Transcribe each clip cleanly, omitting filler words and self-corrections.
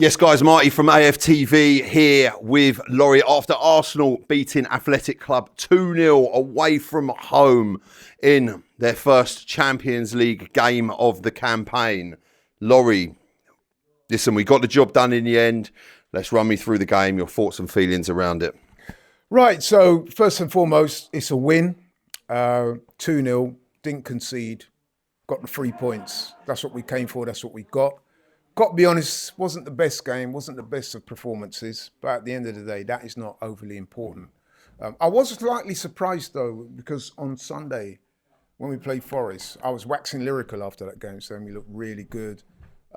Yes, guys, Marty from AFTV here with Laurie after Arsenal beating Athletic Club 2-0 away from home in their first Champions League game of the campaign. Laurie, listen, we got the job done in the end. Let's run me through the game, your thoughts and feelings around it. Right, so first and foremost, it's a win. 2-0, didn't concede, got the 3 points. That's what we came for, that's what we got. Got to be honest, wasn't the best game, wasn't the best of performances, but at the end of the day, that is not overly important. I was slightly surprised though, because on Sunday, when we played Forest, I was waxing lyrical after that game, saying we looked really good.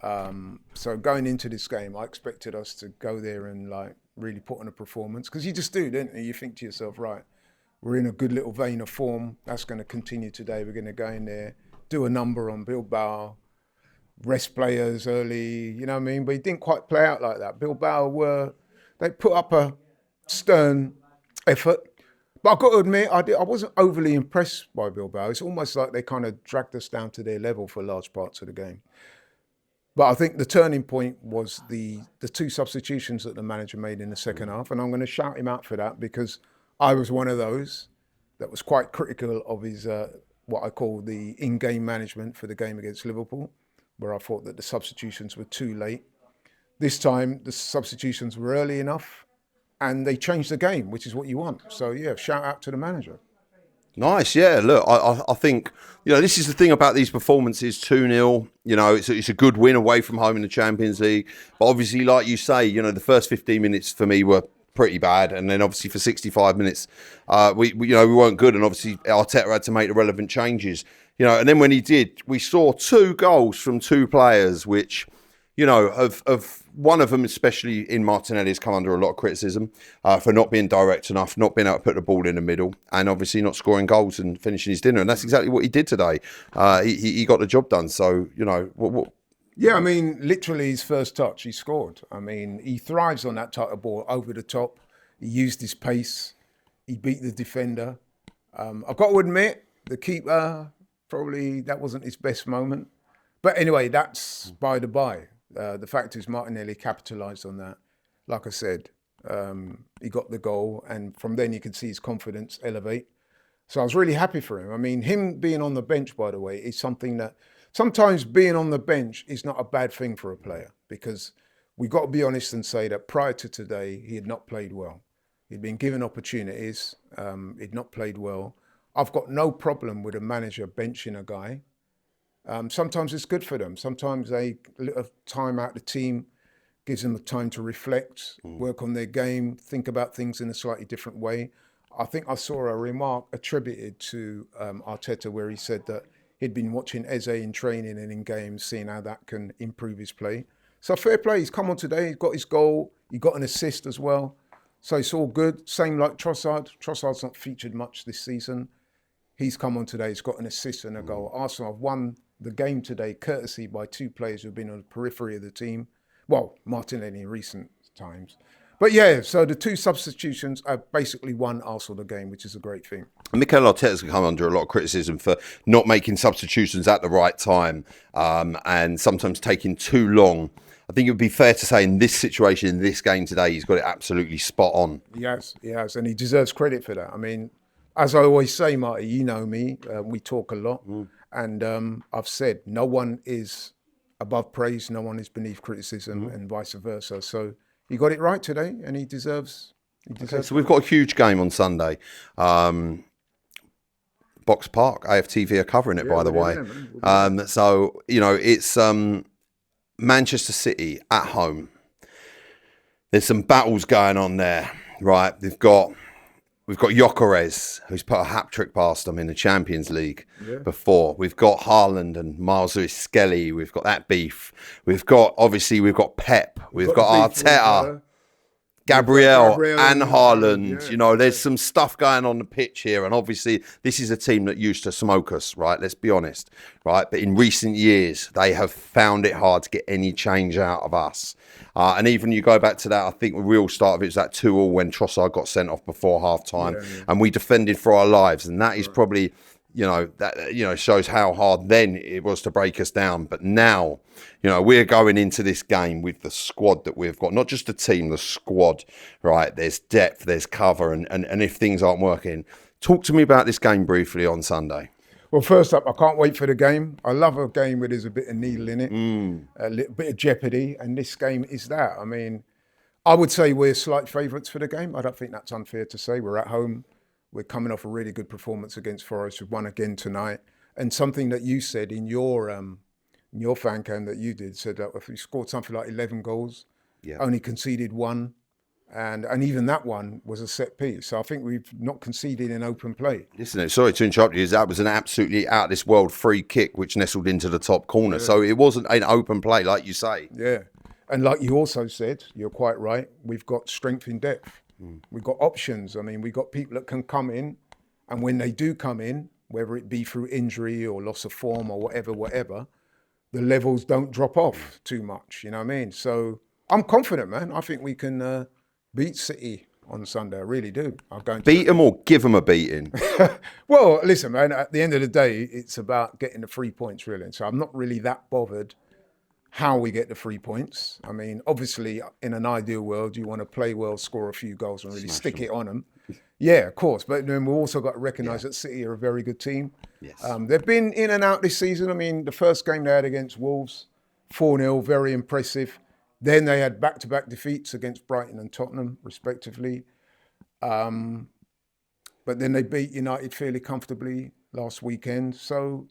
So going into this game, I expected us to go there and really put on a performance, because you just do, don't you? You think to yourself, right, we're in a good little vein of form, that's going to continue today, we're going to go in there, do a number on Bilbao, rest players early, you know what I mean? But it didn't quite play out like that. Bilbao they put up a stern effort. But I've got to admit, I wasn't overly impressed by Bilbao. It's almost like they kind of dragged us down to their level for large parts of the game. But I think the turning point was the two substitutions that the manager made in the second half. And I'm going to shout him out for that, because I was one of those that was quite critical of his, what I call the in-game management for the game against Liverpool, where I thought that the substitutions were too late. This time, the substitutions were early enough and they changed the game, which is what you want. So, yeah, shout out to the manager. Nice, yeah. Look, I think, this is the thing about these performances, 2-0, it's a good win away from home in the Champions League. But obviously, like you say, the first 15 minutes for me were pretty bad. And then obviously for 65 minutes, we weren't good. And obviously Arteta had to make the relevant changes. And then when he did, we saw 2 goals from 2 players, which, of one of them, especially in Martinelli, has come under a lot of criticism for not being direct enough, not being able to put the ball in the middle, and obviously not scoring goals and finishing his dinner. And that's exactly what he did today. He got the job done. So, what? Yeah, I mean, literally his first touch, he scored. I mean, he thrives on that type of ball, over the top. He used his pace. He beat the defender. I've got to admit, the keeper, probably that wasn't his best moment. But anyway, that's by the by. The fact is Martinelli capitalised on that. Like I said, he got the goal, and from then you could see his confidence elevate. So I was really happy for him. I mean, him being on the bench, by the way, is something that sometimes being on the bench is not a bad thing for a player, because we've got to be honest and say that prior to today, he had not played well. He'd been given opportunities, he'd not played well. I've got no problem with a manager benching a guy. Sometimes it's good for them. Sometimes a little time out the team gives them the time to reflect, work on their game, think about things in a slightly different way. I think I saw a remark attributed to Arteta where he said that he'd been watching Eze in training and in games, seeing how that can improve his play. So fair play, he's come on today, he's got his goal, he got an assist as well. So it's all good. Same like Trossard. Trossard's not featured much this season. He's come on today, he's got an assist and a goal. Arsenal have won the game today courtesy by 2 players who've been on the periphery of the team. Well, Martinelli in recent times. But yeah, so the 2 substitutions have basically won Arsenal the game, which is a great thing. Mikel Arteta's come under a lot of criticism for not making substitutions at the right time, and sometimes taking too long. I think it would be fair to say in this situation, in this game today, he's got it absolutely spot on. He has, and he deserves credit for that. I mean, as I always say, Marty, you know me, we talk a lot, and I've said no one is above praise, no one is beneath criticism, and vice versa. So he got it right today, and he deserves. Okay, so we've got a huge game on Sunday. Box Park, AFTV are covering it, by the way. So, it's Manchester City at home. There's some battles going on there, right? We've got Gyökeres, who's put a hat-trick past them in the Champions League before. We've got Haaland and Miles Lewis-Skelly. We've got that beef. We've got Pep. We've got Arteta. Gabriel and Haaland, there's some stuff going on the pitch here. And obviously, this is a team that used to smoke us, right? Let's be honest, right? But in recent years, they have found it hard to get any change out of us. And even you go back to that, I think the real start of it was that 2-2 when Trossard got sent off before half-time. And we defended for our lives. And that is probably that shows how hard then it was to break us down. But now, we're going into this game with the squad that we've got, not just the team, the squad, right? There's depth, there's cover, and if things aren't working, talk to me about this game briefly on Sunday. Well, first up, I can't wait for the game. I love a game where there's a bit of needle in it, a little bit of jeopardy, and this game is that. I mean, I would say we're slight favourites for the game. I don't think that's unfair to say. We're at home. We're coming off a really good performance against Forest. We've won again tonight. And something that you said in your fan cam that you did, said that if we scored something like 11 goals, only conceded one, and even that one was a set piece. So I think we've not conceded in open play. Listen, sorry to interrupt you, that was an absolutely out of this world free kick which nestled into the top corner. So it wasn't an open play, like you say. Yeah. And like you also said, you're quite right, we've got strength in depth. We've got options. I mean, we've got people that can come in, and when they do come in, whether it be through injury or loss of form or whatever, the levels don't drop off too much, you know what I mean? So I'm confident, man. I think we can beat City on Sunday. I really do. I'm going to beat them or give them a beating? Well, listen, man, at the end of the day, it's about getting the 3 points, really. So I'm not really that bothered how we get the 3 points. I mean, obviously, in an ideal world, you want to play well, score a few goals and really stick it on them. Yeah, of course. But then we've also got to recognise that City are a very good team. Yes. They've been in and out this season. I mean, the first game they had against Wolves, 4-0, very impressive. Then they had back-to-back defeats against Brighton and Tottenham, respectively. But then they beat United fairly comfortably last weekend. So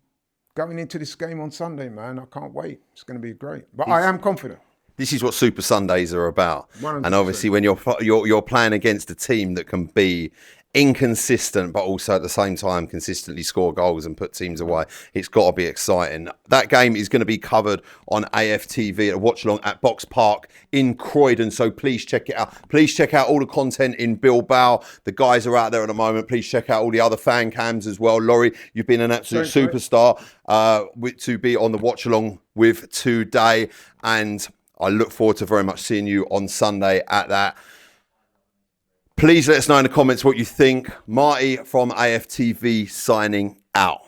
going into this game on Sunday, man, I can't wait. It's going to be great. But I am confident. This is what Super Sundays are about. 100%. And obviously when you're playing against a team that can be inconsistent, but also at the same time consistently score goals and put teams away, it's got to be exciting. That game is going to be covered on AFTV at a watch along at Box Park in Croydon, so please check it out. Please check out all the content in Bilbao. The guys are out there at the moment. Please check out all the other fan cams as well. Laurie, you've been an absolute superstar to be on the watch along with today, and I look forward to very much seeing you on Sunday at that. Please let us know in the comments what you think. Marty from AFTV signing out.